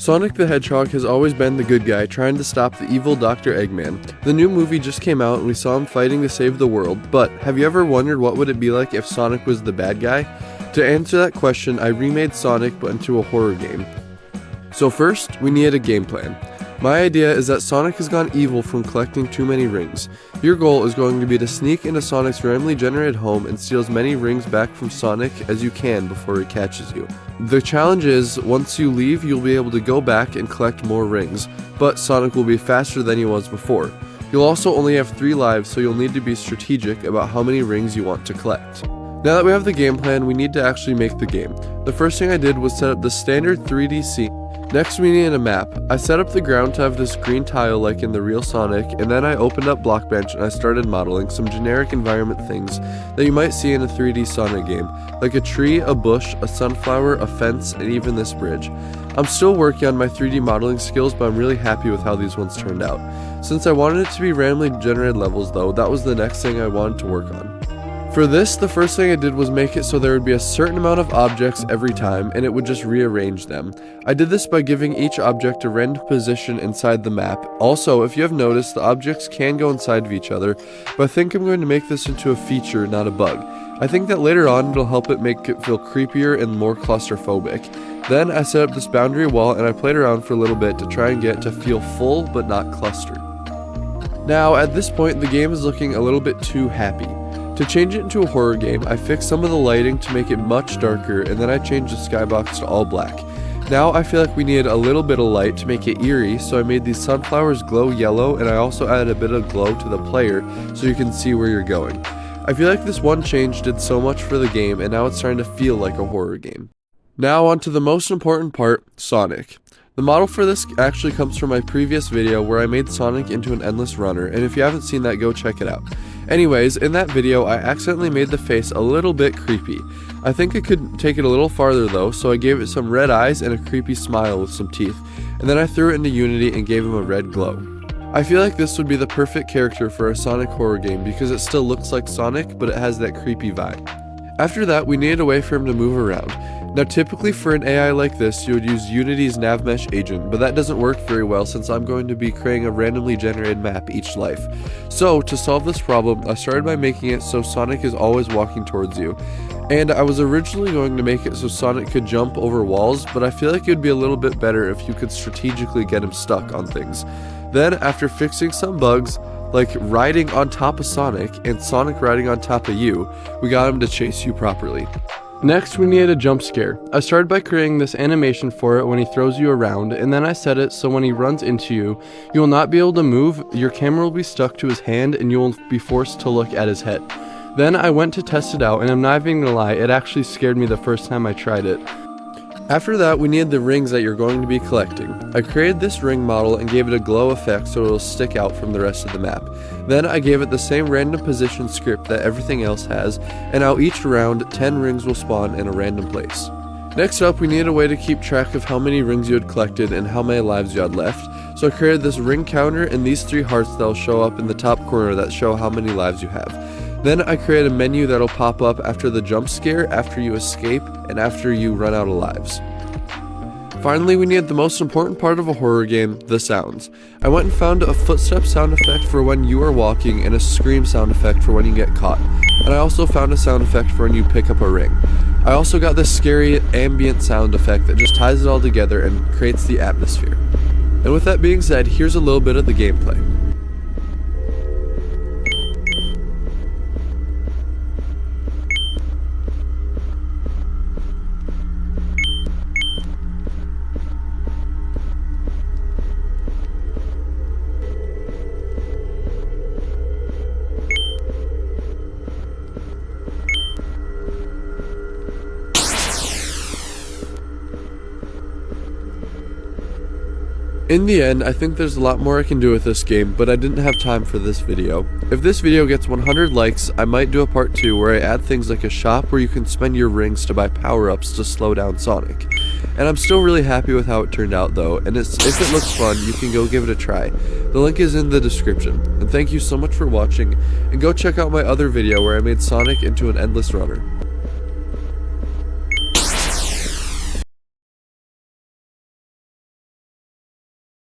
Sonic the Hedgehog has always been the good guy trying to stop the evil Dr. Eggman. The new movie just came out and we saw him fighting to save the world, but have you ever wondered what would it be like if Sonic was the bad guy? To answer that question, I remade Sonic but into a horror game. So first, we needed a game plan. My idea is that Sonic has gone evil from collecting too many rings. Your goal is going to be to sneak into Sonic's randomly generated home and steal as many rings back from Sonic as you can before he catches you. The challenge is, once you leave, you'll be able to go back and collect more rings, but Sonic will be faster than he was before. You'll also only have 3 lives, so you'll need to be strategic about how many rings you want to collect. Now that we have the game plan, we need to actually make the game. The first thing I did was set up the standard 3D scene. Next we needed a map. I set up the ground to have this green tile like in the real Sonic, and then I opened up Blockbench and I started modeling some generic environment things that you might see in a 3D Sonic game, like a tree, a bush, a sunflower, a fence, and even this bridge. I'm still working on my 3D modeling skills, but I'm really happy with how these ones turned out. Since I wanted it to be randomly generated levels though, that was the next thing I wanted to work on. For this, the first thing I did was make it so there would be a certain amount of objects every time, and it would just rearrange them. I did this by giving each object a random position inside the map. Also, if you have noticed, the objects can go inside of each other, but I think I'm going to make this into a feature, not a bug. I think that later on it'll help it make it feel creepier and more claustrophobic. Then I set up this boundary wall and I played around for a little bit to try and get it to feel full but not clustered. Now, at this point, the game is looking a little bit too happy. To change it into a horror game, I fixed some of the lighting to make it much darker, and then I changed the skybox to all black. Now I feel like we needed a little bit of light to make it eerie, so I made these sunflowers glow yellow, and I also added a bit of glow to the player so you can see where you're going. I feel like this one change did so much for the game, and now it's starting to feel like a horror game. Now on to the most important part, Sonic. The model for this actually comes from my previous video where I made Sonic into an endless runner, and if you haven't seen that, go check it out. Anyways, in that video, I accidentally made the face a little bit creepy. I think I could take it a little farther though, so I gave it some red eyes and a creepy smile with some teeth, and then I threw it into Unity and gave him a red glow. I feel like this would be the perfect character for a Sonic horror game because it still looks like Sonic, but it has that creepy vibe. After that, we needed a way for him to move around. Now typically for an AI like this, you would use Unity's NavMesh agent, but that doesn't work very well since I'm going to be creating a randomly generated map each life. So to solve this problem, I started by making it so Sonic is always walking towards you. And I was originally going to make it so Sonic could jump over walls, but I feel like it would be a little bit better if you could strategically get him stuck on things. Then after fixing some bugs, like riding on top of Sonic and Sonic riding on top of you, we got him to chase you properly. Next, we needed a jump scare. I started by creating this animation for it when he throws you around, and then I set it so when he runs into you, you will not be able to move, your camera will be stuck to his hand, and you will be forced to look at his head. Then I went to test it out, and I'm not even gonna lie, it actually scared me the first time I tried it. After that, we needed the rings that you're going to be collecting. I created this ring model and gave it a glow effect so it will stick out from the rest of the map. Then I gave it the same random position script that everything else has, and now each round, 10 rings will spawn in a random place. Next up, we needed a way to keep track of how many rings you had collected and how many lives you had left. So I created this ring counter and these 3 hearts that will show up in the top corner that show how many lives you have. Then I create a menu that'll pop up after the jump scare, after you escape, and after you run out of lives. Finally, we needed the most important part of a horror game, the sounds. I went and found a footstep sound effect for when you are walking and a scream sound effect for when you get caught. And I also found a sound effect for when you pick up a ring. I also got this scary ambient sound effect that just ties it all together and creates the atmosphere. And with that being said, here's a little bit of the gameplay. In the end, I think there's a lot more I can do with this game, but I didn't have time for this video. If this video gets 100 likes, I might do a part 2 where I add things like a shop where you can spend your rings to buy power-ups to slow down Sonic. And I'm still really happy with how it turned out though, and if it looks fun, you can go give it a try. The link is in the description. And thank you so much for watching, and go check out my other video where I made Sonic into an endless runner.